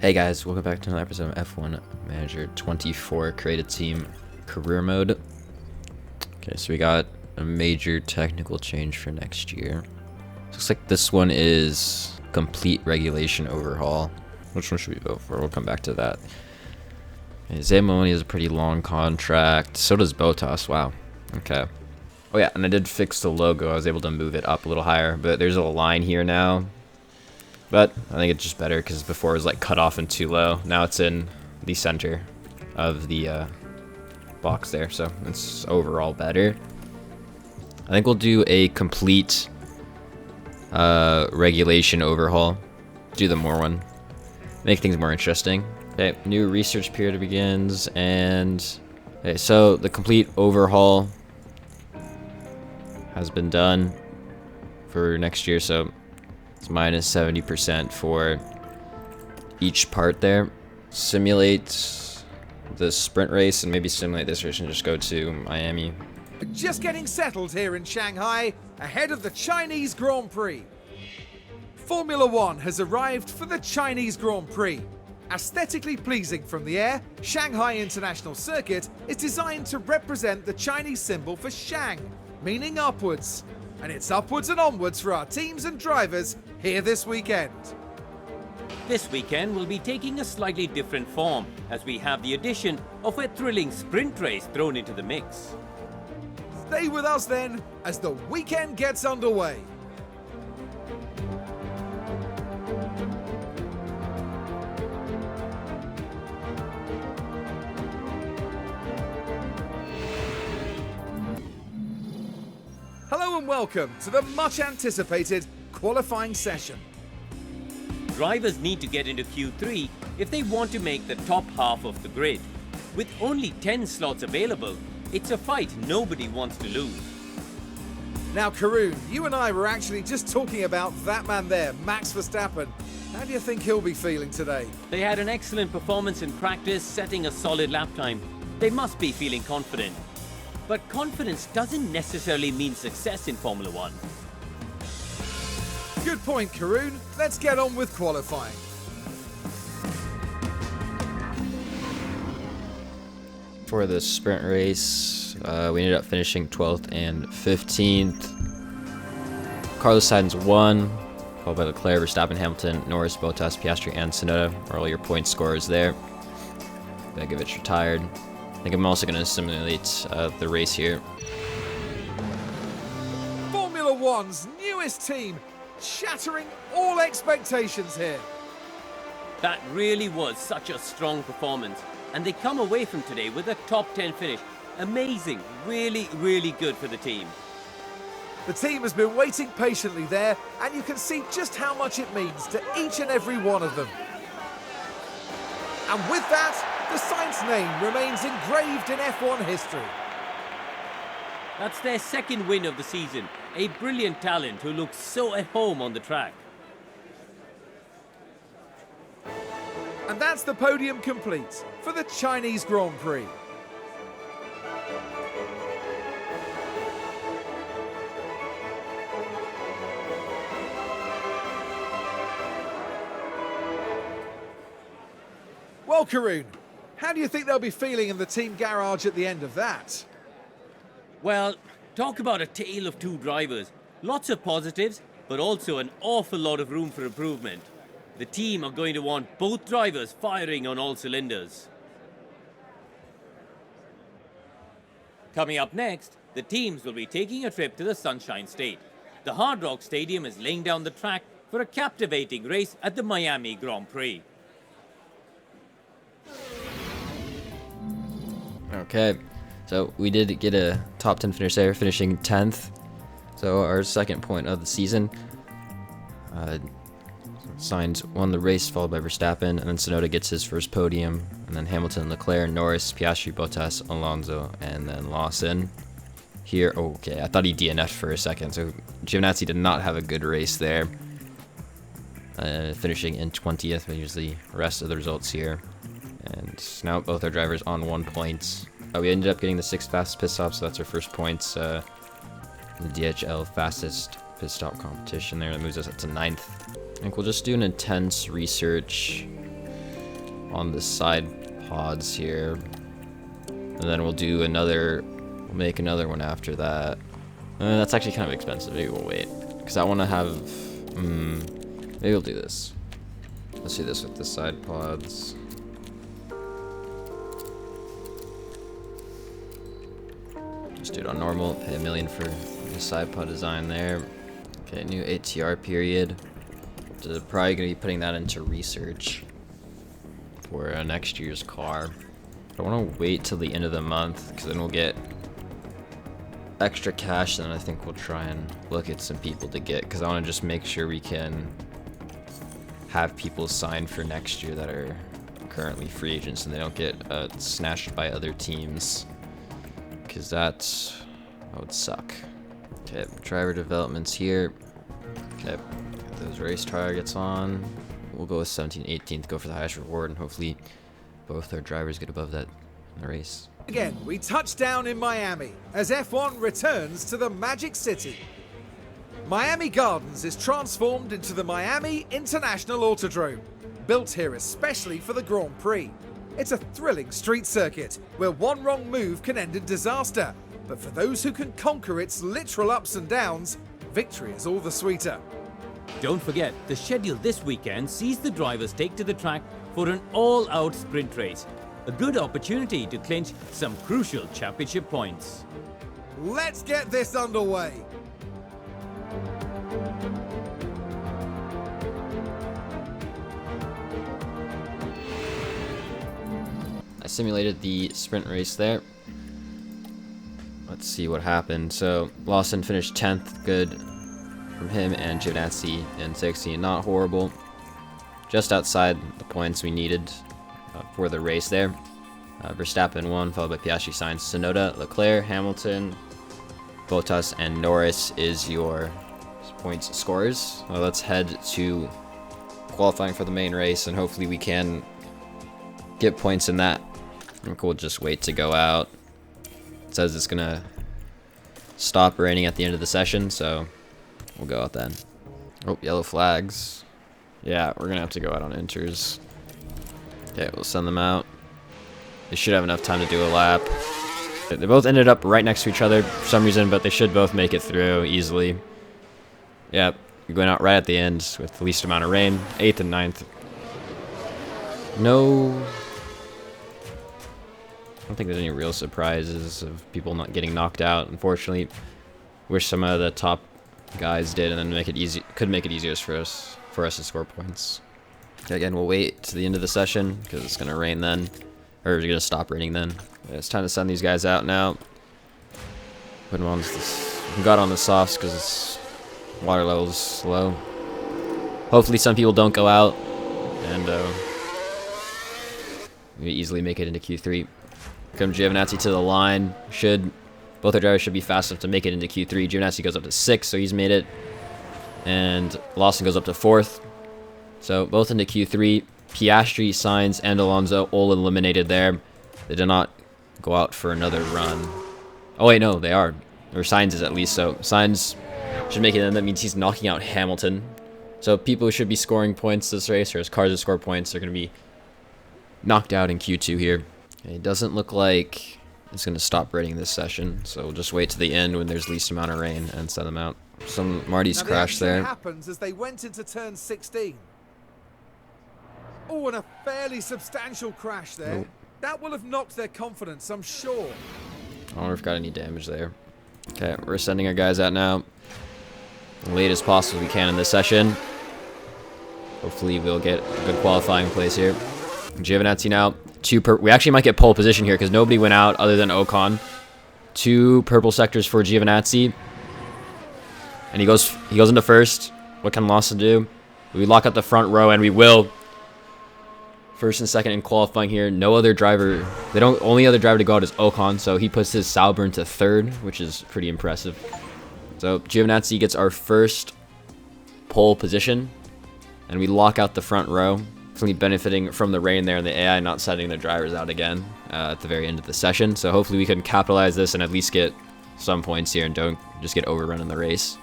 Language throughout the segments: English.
Hey guys, welcome back to another episode of F1 Manager 24 Creative Team Career Mode. Okay, so we got a major technical change for next year. Looks like this one is complete regulation overhaul. Which one should we vote for? We'll come back to that. Okay, Zamoni has a pretty long contract. So does Bottas. Wow. Okay. Oh yeah, and I did fix the logo. I was able to move it up a little higher, but there's a line here now. But I think it's just better because before it was like cut off and too low. Now it's in the center of the box there, so it's overall better. I think we'll do a complete regulation overhaul. Do the more one. Make things more interesting. Okay, new research period begins, and okay, so the complete overhaul has been done for next year, so it's minus 70% for each part there. Simulate the sprint race and maybe simulate this race and just go to Miami. Just getting settled here in Shanghai ahead of the Chinese Grand Prix. Formula One has arrived for the Chinese Grand Prix. Aesthetically pleasing from the air, Shanghai International Circuit is designed to represent the Chinese symbol for Shang, meaning upwards. And it's upwards and onwards for our teams and drivers here this weekend. This weekend will be taking a slightly different form as we have the addition of a thrilling sprint race thrown into the mix. Stay with us then as the weekend gets underway. Hello and welcome to the much anticipated qualifying session. Drivers need to get into Q3 if they want to make the top half of the grid. With only 10 slots available, it's a fight nobody wants to lose. Now Karun, you and I were actually just talking about that man there, Max Verstappen. How do you think he'll be feeling today? They had an excellent performance in practice, setting a solid lap time. They must be feeling confident. But confidence doesn't necessarily mean success in Formula One. Good point, Karun. Let's get on with qualifying. For the sprint race, we ended up finishing 12th and 15th. Carlos Sainz won, followed by Leclerc, Verstappen, Hamilton, Norris, Bottas, Piastri, and Tsunoda are all your point scorers there. Begovic retired. I think I'm also going to simulate the race here. Formula One's newest team, shattering all expectations here. That really was such a strong performance, and they come away from today with a top 10 finish. Amazing, really, really good for the team. The team has been waiting patiently there, and you can see just how much it means to each and every one of them. And with that, the Sainz name remains engraved in F1 history. That's their second win of the season. A brilliant talent who looks so at home on the track. And that's the podium complete for the Chinese Grand Prix. Well, Karun, how do you think they'll be feeling in the team garage at the end of that? Well, talk about a tale of two drivers. Lots of positives, but also an awful lot of room for improvement. The team are going to want both drivers firing on all cylinders. Coming up next, the teams will be taking a trip to the Sunshine State. The Hard Rock Stadium is laying down the track for a captivating race at the Miami Grand Prix. Okay, so we did get a top 10 finish there, finishing 10th. So our second point of the season. Sainz won the race, followed by Verstappen, and then Tsunoda gets his first podium, and then Hamilton, Leclerc, Norris, Piastri, Bottas, Alonso, and then Lawson. Here, okay, I thought he DNF'd for a second, so Giovinazzi did not have a good race there. Finishing in 20th, but here's the rest of the results here. And now both our drivers on 1 point. We ended up getting the 6th fastest pit stop, so that's our first points. The DHL fastest pit stop competition there. That moves us up to 9th. I think we'll just do an intense research on the side pods here. And then we'll make another one after that. That's actually kind of expensive. Maybe we'll wait. Because I want to have... maybe we'll do this. Let's do this with the side pods. Just do it on normal. Pay $1 million for the side pod design there. Okay, new ATR period. So probably going to be putting that into research for next year's car. I want to wait till the end of the month because then we'll get extra cash, and I think we'll try and look at some people to get, because I want to just make sure we can have people sign for next year that are currently free agents and they don't get snatched by other teams, because that would suck. Okay, driver developments here. Okay, get those race targets on. We'll go with 17th, 18th, go for the highest reward, and hopefully both our drivers get above that in the race. Again, we touch down in Miami as F1 returns to the Magic City. Miami Gardens is transformed into the Miami International Autodrome, built here especially for the Grand Prix. It's a thrilling street circuit where one wrong move can end in disaster, but for those who can conquer its literal ups and downs, victory is all the sweeter. Don't forget, the schedule this weekend sees the drivers take to the track for an all-out sprint race. A good opportunity to clinch some crucial championship points. Let's get this underway. I simulated the sprint race there. Let's see what happened. So Lawson finished 10th, good from him, and Giovinazzi in 16th, not horrible. Just outside the points we needed for the race there. Verstappen won, followed by Piastri, Sainz, Tsunoda, Leclerc, Hamilton, Bottas, and Norris is your points scorers. Well, let's head to qualifying for the main race, and hopefully we can get points in that. I think we'll just wait to go out. It says it's gonna stop raining at the end of the session, so we'll go out then. Oh, yellow flags. Yeah, we're gonna have to go out on inters. Okay, we'll send them out. They should have enough time to do a lap. They both ended up right next to each other for some reason, but they should both make it through easily. Yep, you're going out right at the end with the least amount of rain. 8th and 9th. No... I don't think there's any real surprises of people not getting knocked out, unfortunately. Wish some of the top guys did, and then make it easy. Could make it easier for us to score points. Again, we'll wait to the end of the session because it's gonna rain then, or it's gonna stop raining then. It's time to send these guys out now. Put them on this. We got on the softs because water level's low. Hopefully, some people don't go out, and we easily make it into Q3. Come Giovinazzi to the line. Both our drivers should be fast enough to make it into Q3. Giovinazzi goes up to 6th, so he's made it. And Lawson goes up to 4th. So both into Q3. Piastri, Sainz, and Alonso all eliminated there. They did not go out for another run. Oh wait, no, they are. Or Sainz is at least, so Sainz should make it in. That means he's knocking out Hamilton. So people who should be scoring points this race, or as cars that score points, are going to be knocked out in Q2 here. It doesn't look like it's going to stop raining this session, so we'll just wait to the end when there's least amount of rain and send them out. Marty's crashed there. Happens as they went into turn 16. Oh, and a fairly substantial crash there. Nope. That will have knocked their confidence, I'm sure. I wonder if we've got any damage there. Okay, we're sending our guys out now. Late as possible we can in this session. Hopefully we'll get a good qualifying place here. Giovinazzi now. We actually might get pole position here because nobody went out other than Ocon. 2 purple sectors for Giovinazzi. And he goes into first. What can Lawson do? We lock up the front row, and we will. First and second in qualifying here. No other driver. Only other driver to go out is Ocon, so he puts his Sauber into 3rd, which is pretty impressive. So Giovinazzi gets our first pole position, and we lock out the front row. Definitely benefiting from the rain there and the AI not sending the drivers out again at the very end of the session. So hopefully we can capitalize this and at least get some points here and don't just get overrun in the race.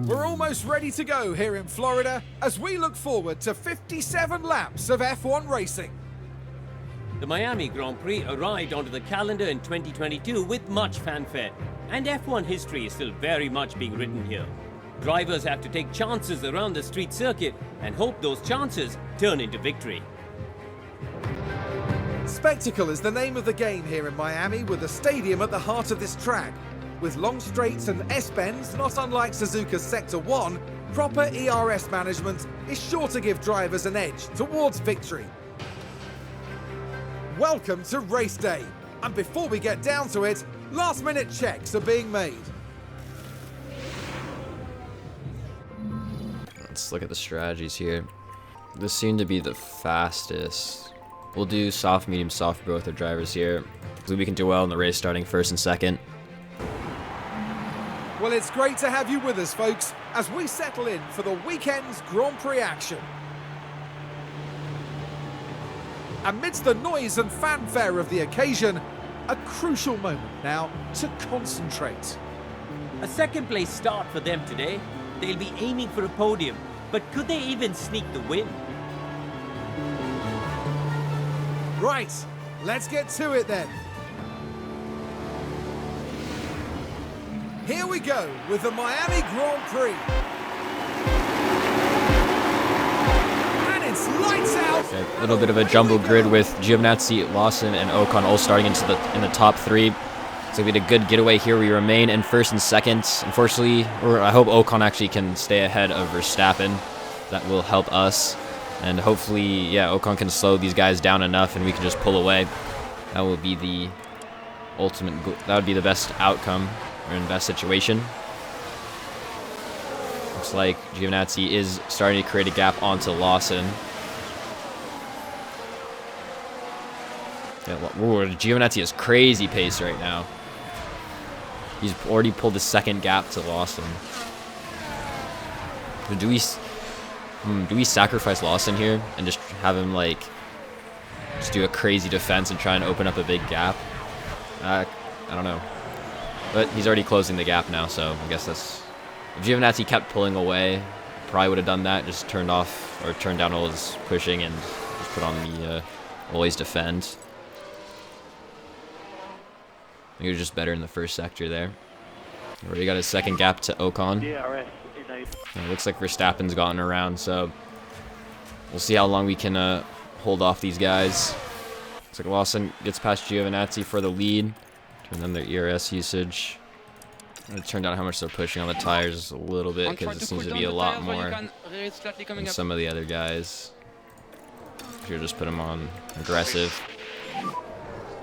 We're almost almost ready to go here in Florida as we look forward to 57 laps of F1 racing. The Miami Grand Prix arrived onto the calendar in 2022 with much fanfare, and F1 history is still very much being written here. Drivers have to take chances around the street circuit and hope those chances turn into victory. Spectacle is the name of the game here in Miami, with a stadium at the heart of this track. With long straights and S-bends, not unlike Suzuka's Sector 1, proper ERS management is sure to give drivers an edge towards victory. Welcome to race day, and before we get down to it, last-minute checks are being made. Let's look at the strategies here. This seemed to be the fastest. We'll do soft, medium, soft for both our drivers here, so we can do well in the race starting first and second. Well, it's great to have you with us, folks, as we settle in for the weekend's Grand Prix action. Amidst the noise and fanfare of the occasion, a crucial moment now to concentrate. A second place start for them today. They'll be aiming for a podium, but could they even sneak the win? Right, let's get to it then. Here we go with the Miami Grand Prix. And it's lights out. Okay, a little bit of a jumble grid with Giovinazzi, Lawson, and Ocon all starting in the top three. So we had a good getaway here. We remain in first and second. Unfortunately, or I hope Ocon actually can stay ahead of Verstappen. That will help us. And hopefully, yeah, Ocon can slow these guys down enough and we can just pull away. That will be the ultimate, that would be the best outcome or in the best situation. Looks like Giovinazzi is starting to create a gap onto Lawson. Yeah, Giovinazzi has crazy pace right now. He's already pulled the second gap to Lawson. Do we sacrifice Lawson here and just have him like just do a crazy defense and try and open up a big gap? I don't know. But he's already closing the gap now, so I guess that's... If Giovinazzi kept pulling away, probably would have done that. Just turned off or turned down all his pushing and just put on the always defend. I think he was just better in the first sector there. Already got his second gap to Ocon. It looks like Verstappen's gotten around, so we'll see how long we can hold off these guys. Looks like Lawson gets past Giovinazzi for the lead. Turn on their ERS usage. I'm going to turn down how much they're pushing on the tires a little bit because it seems to be a lot more than some of the other guys. Here, just put them on aggressive.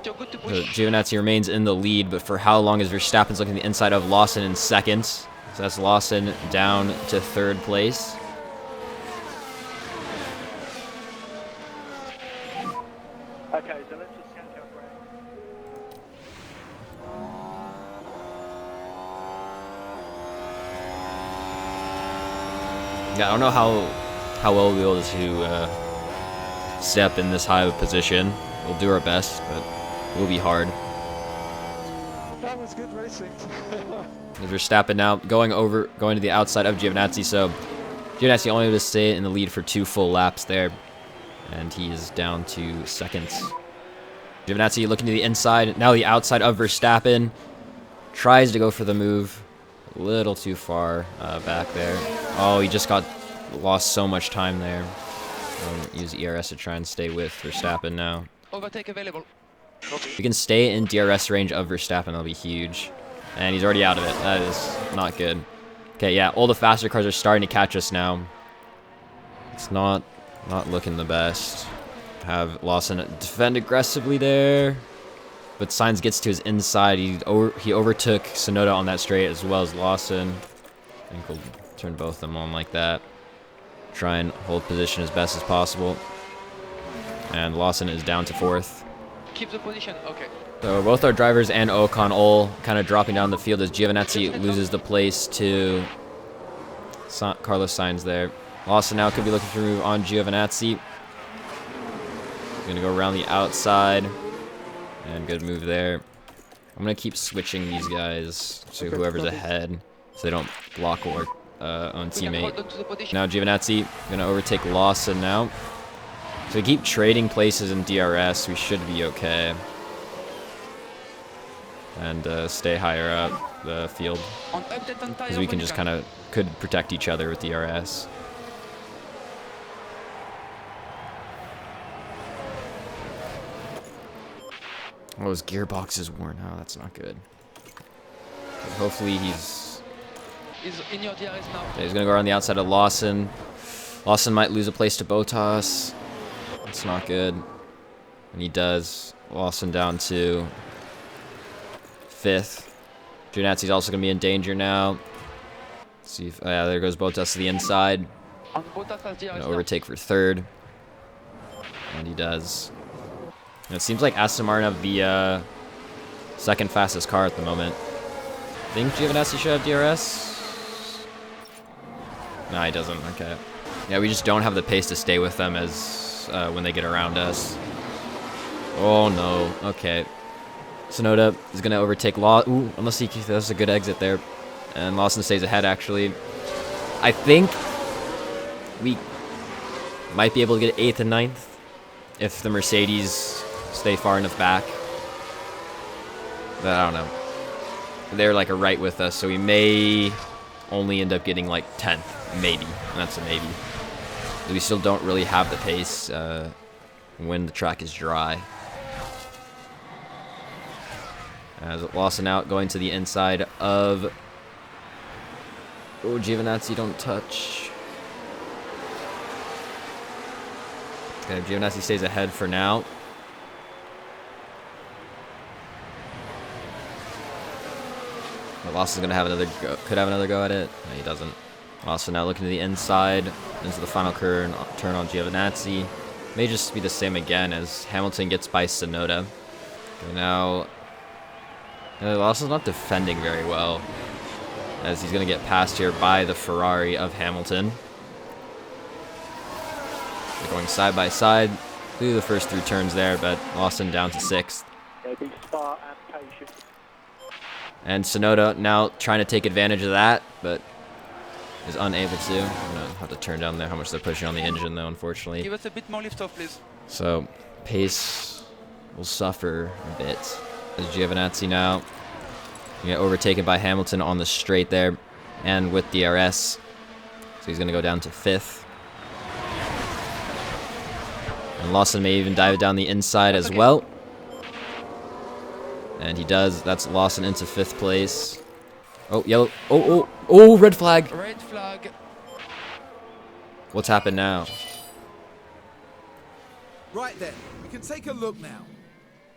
So Giovinazzi remains in the lead, but for how long is Verstappen's looking the inside of Lawson in second? So that's Lawson down to third place. Okay, so let's just count our break. Yeah, I don't know how well we'll be able to step in this high of a position. We'll do our best, but it will be hard. That was good racing. Verstappen now going to the outside of Giovinazzi, so Giovinazzi only able to stay in the lead for 2 full laps there, and he is down to second. Giovinazzi looking to the inside, now the outside of Verstappen, tries to go for the move, a little too far back there. Oh, he just lost so much time there. Use ERS to try and stay with Verstappen now. Overtake available. We can stay in DRS range of Verstappen, that'll be huge. And he's already out of it. That is not good. Okay, yeah, all the faster cars are starting to catch us now. It's not looking the best. Have Lawson defend aggressively there. But Sainz gets to his inside. He overtook Tsunoda on that straight as well as Lawson. I think we'll turn both of them on like that. Try and hold position as best as possible. And Lawson is down to fourth. Keep the position, okay. So both our drivers and Ocon all kind of dropping down the field as Giovinazzi loses the place to Carlos Sainz there. Lawson now could be looking for a move on Giovinazzi. Going to go around the outside. And good move there. I'm going to keep switching these guys to whoever's ahead so they don't block own We can teammate. hold on to the position. Now Giovinazzi gonna overtake Lawson now. So we keep trading places in DRS. We should be okay. And stay higher up the field. On update on Because tire we can when just you kind of could protect each other with DRS. Oh, his gearbox is worn out. That's not good. But hopefully he's in your DRS now. yeah, he's gonna go around the outside of Lawson. Lawson might lose a place to Bottas. That's not good. And he does. Lawson down to 5th. Giovinazzi's also gonna be in danger now. Let's see if yeah, there goes Bottas to the inside. On Bottas has DRS Gonna now. overtake for 3rd. And he does. And it seems like Aston Martin have the 2nd fastest car at the moment. I think Giovinazzi should have DRS. No, he doesn't. Okay. Yeah, we just don't have the pace to stay with them as when they get around us. Oh no. Okay. Tsunoda is gonna overtake Law. Ooh, unless he does a good exit there, and Lawson stays ahead. Actually, I think we might be able to get 8th and 9th if the Mercedes stay far enough back. But I don't know. They're like right with us, so we may only end up getting like 10th, maybe, and that's a maybe. We still don't really have the pace when the track is dry. As Lawson out, going to the inside of... Oh, Giovinazzi, don't touch. Okay, Giovinazzi stays ahead for now. But Lawson's gonna have another go, could have another go at it. No, he doesn't. Lawson now looking to the inside, into the final turn on Giovinazzi. May just be the same again as Hamilton gets by Tsunoda. Okay, now... Lawson's not defending very well, as he's going to get passed here by the Ferrari of Hamilton. They're going side by side through the first 3 turns there, but Lawson down to 6th. Be smart and patient. And Tsunoda now trying to take advantage of that, but is unable to. I'm going to have to turn down there how much they're pushing on the engine, though, unfortunately. Give us a bit more lift off, please. So, pace will suffer a bit. As Giovinazzi now get overtaken by Hamilton on the straight there, and with DRS. So he's going to go down to 5th. And Lawson may even dive down the inside as well. And he does. That's Lawson into 5th place. Oh, yellow. Oh, red flag. Red flag. What's happened now? Right then, we can take a look now.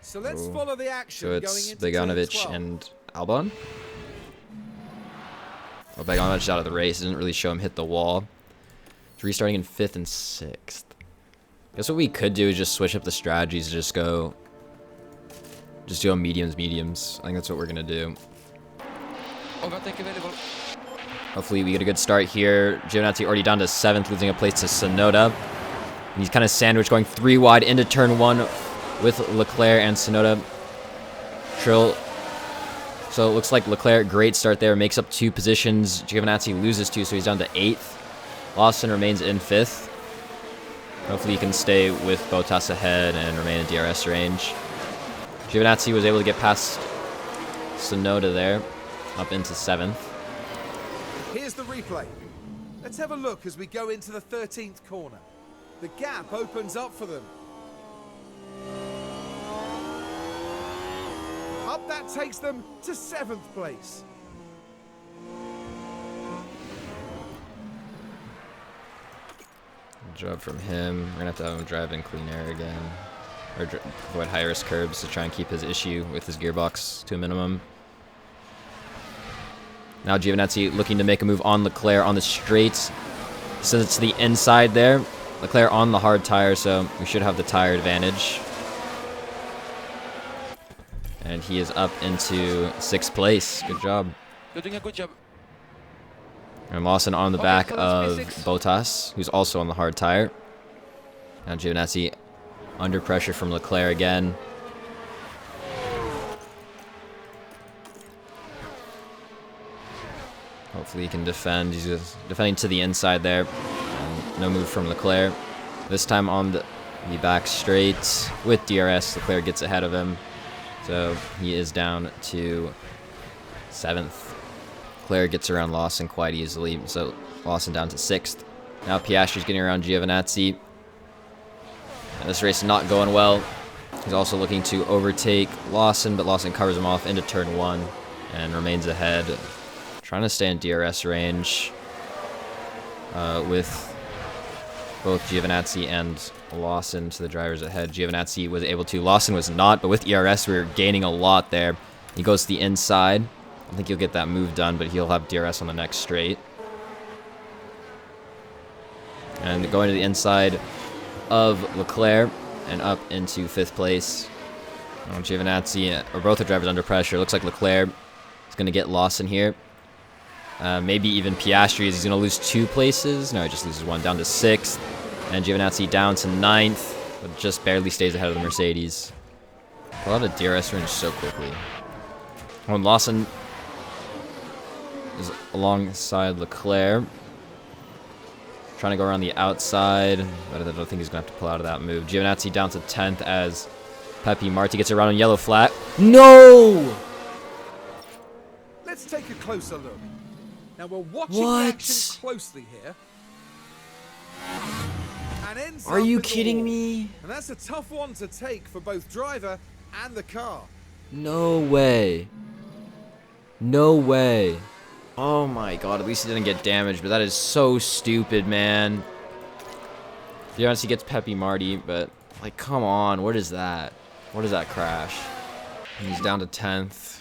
So let's Ooh. follow the action So going it's into turn Beganovic 12. and Albon. Oh, Beganovic's out of the race. It didn't really show him hit the wall. He's restarting in 5th and 6th. Guess what we could do is just switch up the strategies and just do a mediums. I think that's what we're gonna do. Overtake available. Hopefully we get a good start here. Giovinazzi already down to 7th, losing a place to Tsunoda. And he's kind of sandwiched, going 3 wide into turn 1 with Leclerc and Tsunoda. Trill. So it looks like Leclerc, great start there, makes up 2 positions. Giovinazzi loses 2, so he's down to 8th. Lawson remains in 5th. Hopefully he can stay with Bottas ahead and remain in DRS range. Giovinazzi was able to get past Tsunoda there, up into 7th. Here's the replay. Let's have a look as we go into the 13th corner. The gap opens up for them. Up that takes them to 7th place. Good job from him. We're going to have him drive in clean air again. Or avoid high-risk curbs to try and keep his issue with his gearbox to a minimum. Now Giovinazzi looking to make a move on Leclerc on the straights. Sends it to the inside there. Leclerc on the hard tire, so we should have the tire advantage. And he is up into 6th place. Good job. You're doing a good job. And Lawson on the Okay, back so of that's P6. Bottas, who's also on the hard tire. Now Giovinazzi under pressure from Leclerc again. Hopefully he can defend. He's just defending to the inside there. And no move from Leclerc. This time on the back straight with DRS. Leclerc gets ahead of him. So he is down to 7th. Leclerc gets around Lawson quite easily. So Lawson down to 6th. Now Piastri's getting around Giovinazzi. And this race is not going well. He's also looking to overtake Lawson, but Lawson covers him off into turn 1 and remains ahead. Trying to stay in DRS range with both Giovinazzi and Lawson to the drivers ahead. Giovinazzi was able to, Lawson was not, but with ERS we were gaining a lot there. He goes to the inside. I think he'll get that move done, but he'll have DRS on the next straight. And going to the inside of Leclerc and up into 5th place. Giovinazzi, or both the drivers under pressure. Looks like Leclerc is going to get Lawson here. Maybe even Piastri, is he's going to lose 2 places. No, he just loses 1, down to 6th. And Giovinazzi down to 9th, but just barely stays ahead of the Mercedes. A lot of DRS range so quickly. When Lawson is alongside Leclerc, trying to go around the outside, but I don't think he's going to have to pull out of that move. Giovinazzi down to 10th as Pepe Marti gets around on yellow flat. No! Let's take a closer look. Now we're watching What? the action closely here. And ends Are up you with the kidding wall. me? And that's a tough one to take for both driver and the car. No way. No way. Oh my god, at least he didn't get damaged, but that is so stupid, man. Giovinazzi gets Pepe Marti, but, like, come on, what is that? What is that crash? And he's down to 10th.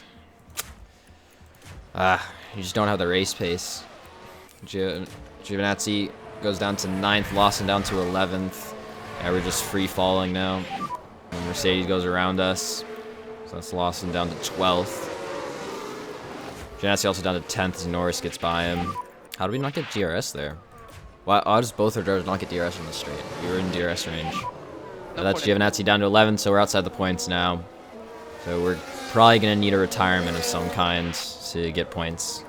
You just don't have the race pace. Giovinazzi goes down to 9th, Lawson down to 11th. Yeah, we're just free falling now. And Mercedes goes around us. So that's Lawson down to 12th. Giovinazzi also down to 10th as Norris gets by him. How do we not get DRS there? Why does both our drivers not get DRS on the straight? We were in DRS range. But that's Giovinazzi down to 11th, so we're outside the points now. So we're probably going to need a retirement of some kind to get points.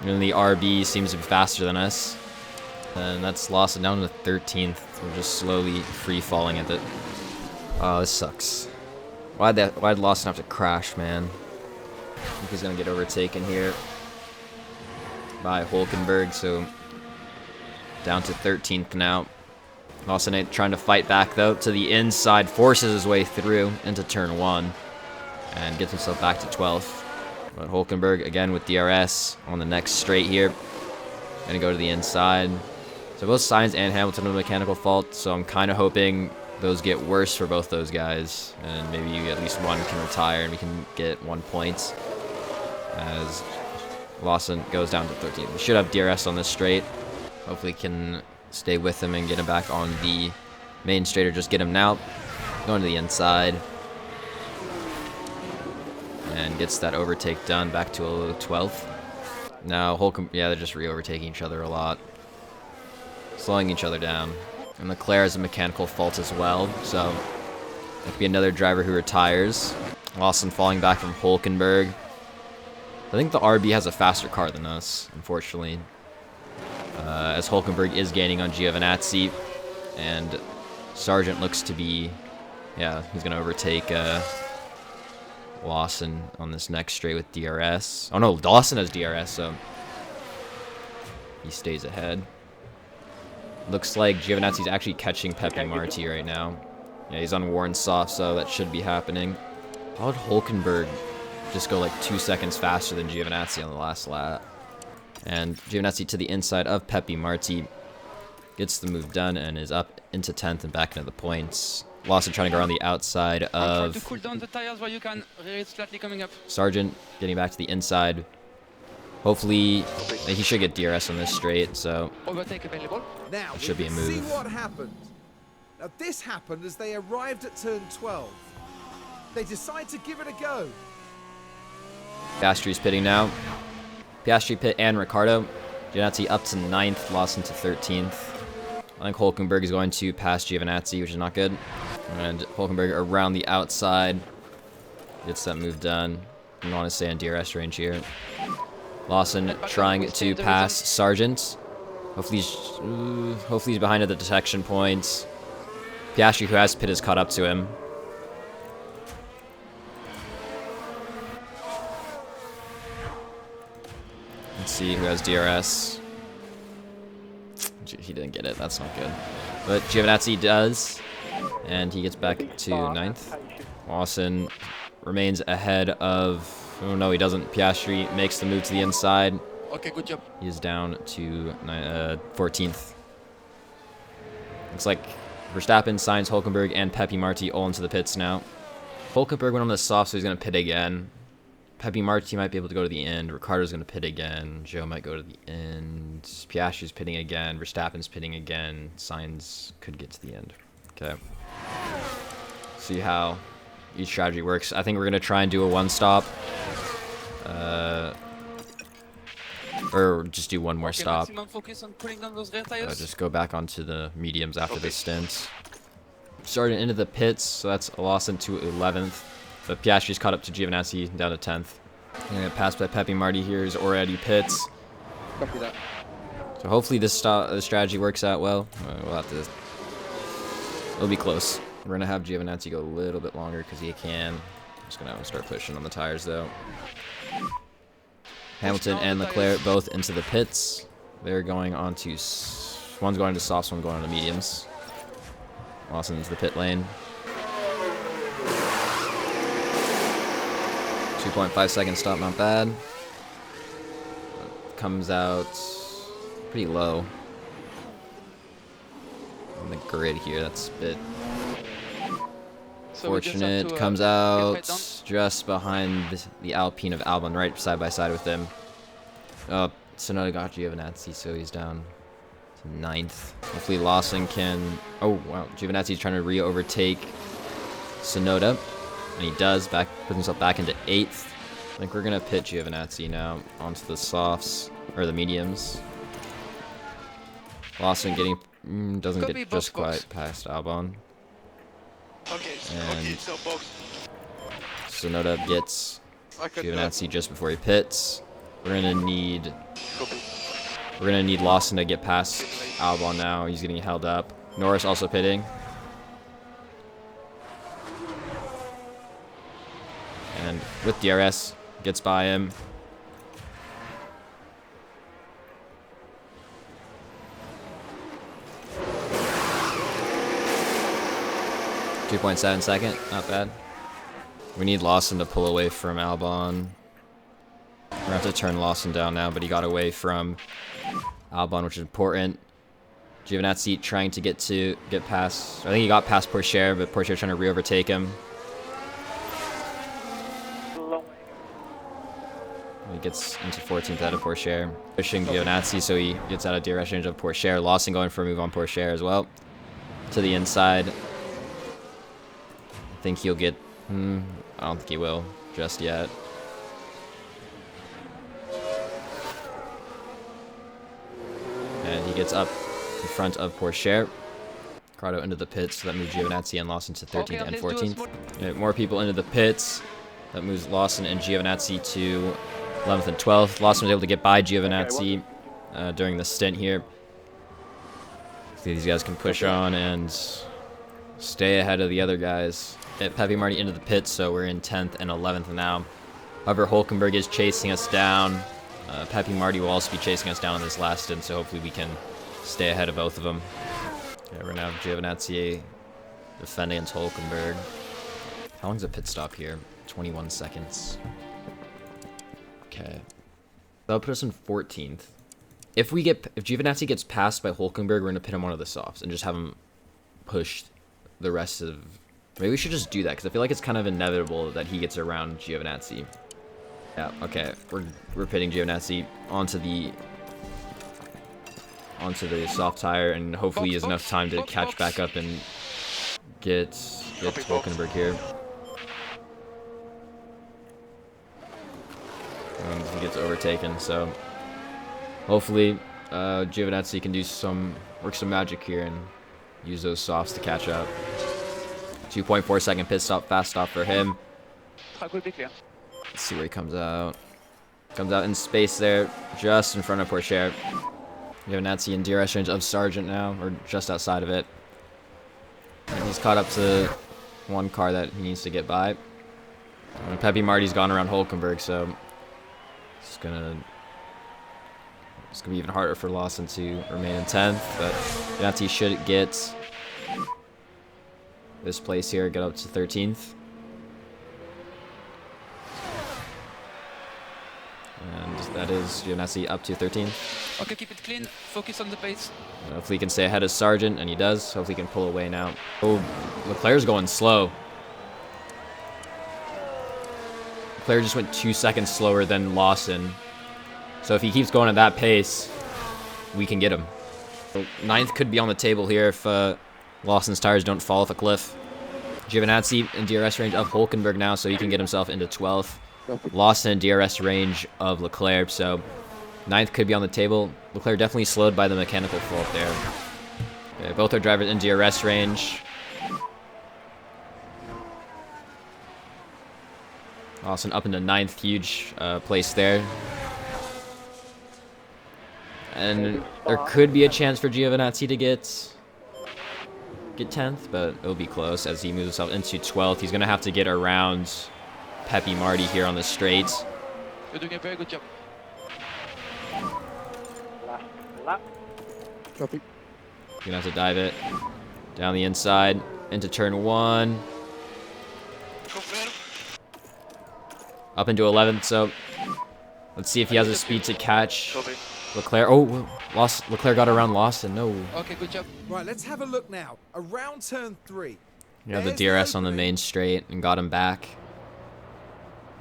And the RB seems to be faster than us. And that's Lawson down to 13th. We're just slowly free falling at it. Oh, this sucks. Why'd Lawson have to crash, man? I think he's going to get overtaken here by Hülkenberg, so down to 13th now. Lawson trying to fight back, though, to the inside, forces his way through into turn 1, and gets himself back to 12th. But Hülkenberg, again with DRS on the next straight here. Going to go to the inside. So both Sainz and Hamilton have a mechanical fault, so I'm kind of hoping those get worse for both those guys, and maybe at least one can retire and we can get 1 point as Lawson goes down to 13th. We should have DRS on this straight. Hopefully can stay with him and get him back on the main straight, or just get him now. Going to the inside. And gets that overtake done, back to a 12th. Now yeah, they're just re-overtaking each other a lot. Slowing each other down. And Leclerc has a mechanical fault as well, so that could be another driver who retires. Lawson falling back from Hülkenberg. I think the RB has a faster car than us, unfortunately. As Hülkenberg is gaining on Giovinazzi, and Sargent looks to be, yeah, he's going to overtake Lawson on this next straight with DRS. Oh no, Dawson has DRS, so he stays ahead. Looks like Giovinazzi's actually catching Pepe Marti right now. Yeah, he's on Warren soft, so that should be happening. How would Hülkenberg just go like 2 seconds faster than Giovinazzi on the last lap? And Giovinazzi to the inside of Pepe Marti gets the move done and is up into 10th and back into the points. Lawson trying to go around the outside of Try to cool down the tires while you can. It's slightly coming up. Sargent, getting back to the inside. Hopefully, he should get DRS on this straight, so Overtake available. Now It should be a can see move. what happened. Now this happened as they arrived at turn 12. They decide to give it a go. Piastri's pitting now. Piastri pit and Ricciardo. Giovinazzi up to 9th, Lawson to 13th. I think Hülkenberg is going to pass Giovinazzi, which is not good. And Hülkenberg around the outside. Gets that move done. I want to stay in DRS range here. Lawson trying to pass Sargent. Hopefully he's behind at the detection points. Piastri, who has pit, is caught up to him. Let's see who has DRS. He didn't get it. That's not good. But Giovinazzi does, and he gets back to 9th. Lawson remains ahead of... Oh, no, he doesn't. Piastri makes the move to the inside. Okay, good job. He is down to 14th. Looks like Verstappen, Sainz, Hülkenberg, and Pepi Marti all into the pits now. Hülkenberg went on the soft, so he's going to pit again. Pepi Marti might be able to go to the end. Ricardo's going to pit again. Joe might go to the end. Piastri's pitting again. Verstappen's pitting again. Sainz could get to the end. Okay. See how each strategy works. I think we're going to try and do a one-stop. Or just do one more stop. Focus on pulling down those rear tires. Just go back onto the mediums after this stint. Starting into the pits, so that's Lawson to 11th. But Piastri's caught up to Giovinazzi, down to 10th. And passed by Pepi Marti here is already pits. Copy that. So hopefully this strategy works out well. We'll have to... It'll be close. We're going to have Giovinazzi go a little bit longer because he can. Just going to start pushing on the tires though. Hamilton and Leclerc both into the pits. They're going on to... One's going to softs, one's going on to mediums. Lawson into the pit lane. 2.5 second stop, not bad. Comes out pretty low on the grid here. That's a bit fortunate. Comes out just behind the Alpine of Albon, right side by side with them. Tsunoda got Giovinazzi, so he's down to 9th. Hopefully Lawson can... Oh, wow. Giovinazzi's trying to re-overtake Tsunoda. And he does, puts himself back into 8th. I think we're going to pit Giovinazzi now onto the softs, or the mediums. Lawson getting, doesn't get just quite past Albon. And Tsunoda gets Giovinazzi just before he pits. We're going to need Lawson to get past Albon now. He's getting held up. Norris also pitting. And with DRS, gets by him. .7 second, not bad. We need Lawson to pull away from Albon. We're gonna have to turn Lawson down now, but he got away from Albon, which is important. Giovinazzi trying to get past. I think he got past Pourchaire, but Pourchaire trying to re-overtake him. He gets into 14th out of Pourchaire. Pushing Giovinazzi, so he gets out of DRS range of Pourchaire. Lawson going for a move on Pourchaire as well. To the inside. I think he'll get... I don't think he will just yet. And he gets up in front of Pourchaire. Ricardo into the pits, so that moves Giovinazzi and Lawson to 13th and 14th. Yeah, more people into the pits. That moves Lawson and Giovinazzi to 11th and 12th. Lawson was able to get by Giovinazzi during the stint here. So these guys can push on and stay ahead of the other guys. Pepi Marti into the pits, so we're in 10th and 11th now. However, Hülkenberg is chasing us down. Pepi Marti will also be chasing us down in this last stint, so hopefully we can stay ahead of both of them. Okay, we're going to have Giovinazzi defending against Hülkenberg. How long's a pit stop here? 21 seconds. Okay. That'll put us in 14th. If Giovinazzi gets passed by Hülkenberg, we're going to pit him on one of the softs and just have him push the rest of... Maybe we should just do that, because I feel like it's kind of inevitable that he gets around Giovinazzi. Yeah, okay. We're pitting Giovinazzi onto the soft tire, and hopefully he has enough time to catch back up and get Hülkenberg here. And he gets overtaken, so hopefully Giovinazzi can work some magic here and use those softs to catch up. 2.4 second pit stop, fast stop for him. Track will be clear. Let's see where he comes out. Comes out in space there, just in front of Pourchaire. You have Nazi in DRS range of Sargent now, or just outside of it. And he's caught up to one car that he needs to get by. And Peppy Marty's gone around Hulkenberg, so it's gonna be even harder for Lawson to remain in 10th. But Nazi should get this place here, get up to 13th. And that is Giovinazzi up to 13th. Okay, keep it clean. Focus on the pace. Hopefully he can stay ahead of Sargent, and he does. Hopefully he can pull away now. Oh, Leclerc's going slow. Leclerc just went 2 seconds slower than Lawson. So if he keeps going at that pace, we can get him. So 9th could be on the table here if Lawson's tires don't fall off a cliff. Giovinazzi in DRS range of Hulkenberg now, so he can get himself into 12th. Lawson in DRS range of Leclerc, so 9th could be on the table. Leclerc definitely slowed by the mechanical fault there. Okay, both are drivers in DRS range. Lawson up into 9th, huge place there. And there could be a chance for Giovinazzi to get 10th, but it'll be close as he moves himself into 12th. He's going to have to get around Peppy Marty here on the straight. You're doing a very good job. Last lap. Copy. You're going to have to dive it down the inside into turn 1. Confirm. Up into 11th, so let's see if he has the speed to catch Copy. Leclerc. Oh, Leclerc got around Lawson. No. Okay, good job. Right, let's have a look now. Around turn 3. You have the There's DRS on the opening. main straight and got him back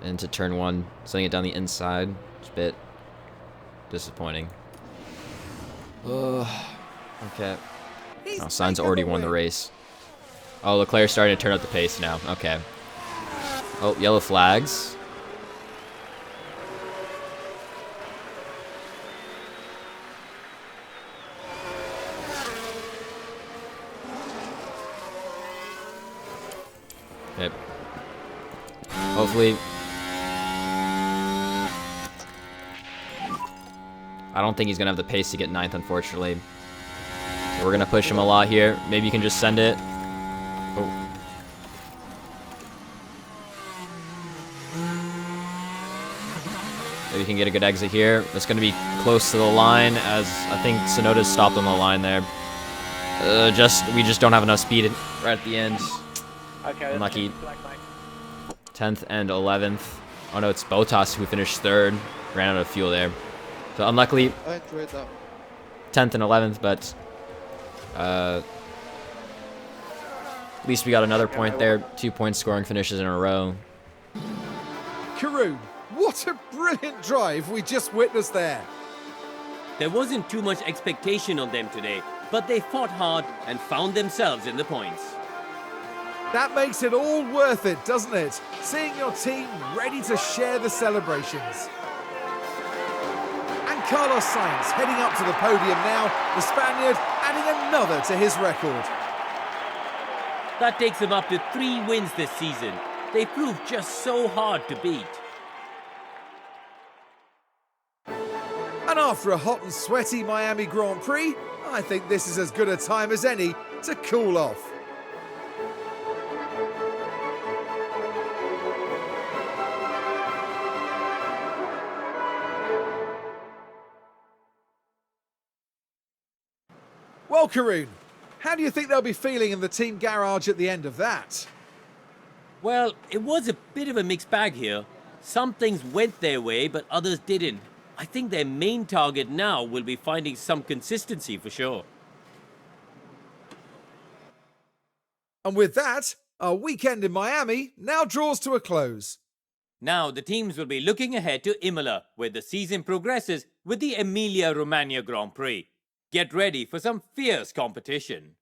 into turn 1, sending it down the inside. It's a bit disappointing. Okay. He's Oh, Sainz making already the won the win. race. Oh, Leclerc's starting to turn up the pace now. Okay. Oh, yellow flags. Yep. Hopefully. I don't think he's going to have the pace to get 9th, unfortunately. So we're going to push him a lot here. Maybe you can just send it. Oh. Maybe you can get a good exit here. That's going to be close to the line, as I think Tsunoda's stopped on the line there. We just don't have enough speed right at the end. Okay, Unlucky. Black, mate. 10th and 11th. Oh no, it's Bottas who finished 3rd. Ran out of fuel there. So unluckily, I enjoyed that. 10th and 11th, but at least we got another point there. 2 point scoring finishes in a row. Karun, what a brilliant drive we just witnessed there. There wasn't too much expectation on them today, but they fought hard and found themselves in the points. That makes it all worth it, doesn't it? Seeing your team ready to share the celebrations. And Carlos Sainz heading up to the podium now, the Spaniard adding another to his record. That takes them up to 3 wins this season. They proved just so hard to beat. And after a hot and sweaty Miami Grand Prix, I think this is as good a time as any to cool off. Well, Karun, how do you think they'll be feeling in the team garage at the end of that? Well, it was a bit of a mixed bag here. Some things went their way, but others didn't. I think their main target now will be finding some consistency for sure. And with that, our weekend in Miami now draws to a close. Now the teams will be looking ahead to Imola, where the season progresses with the Emilia-Romagna Grand Prix. Get ready for some fierce competition.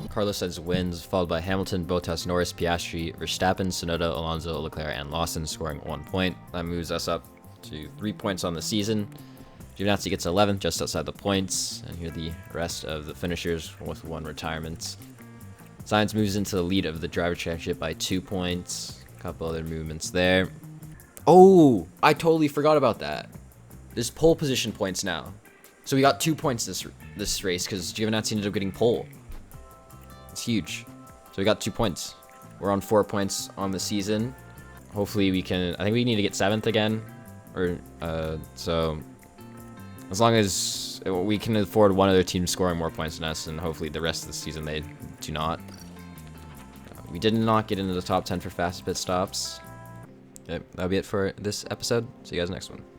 Carlos Sainz wins, followed by Hamilton, Bottas, Norris, Piastri, Verstappen, Tsunoda, Alonso, Leclerc, and Lawson scoring 1 point. That moves us up to 3 points on the season. Giovinazzi gets 11th, just outside the points, and here are the rest of the finishers with 1 retirement. Sainz moves into the lead of the driver championship by 2 points. A couple other movements there. Oh, I totally forgot about that. There's pole position points now. So we got 2 points this race because Giovinazzi ended up getting pole. It's huge. So we got 2 points. We're on 4 points on the season. Hopefully we can. I think we need to get 7th again, or so. As long as we can afford one other team scoring more points than us, and hopefully the rest of the season they do not. We did not get into the top 10 for fast pit stops. Okay, that'll be it for this episode. See you guys next one.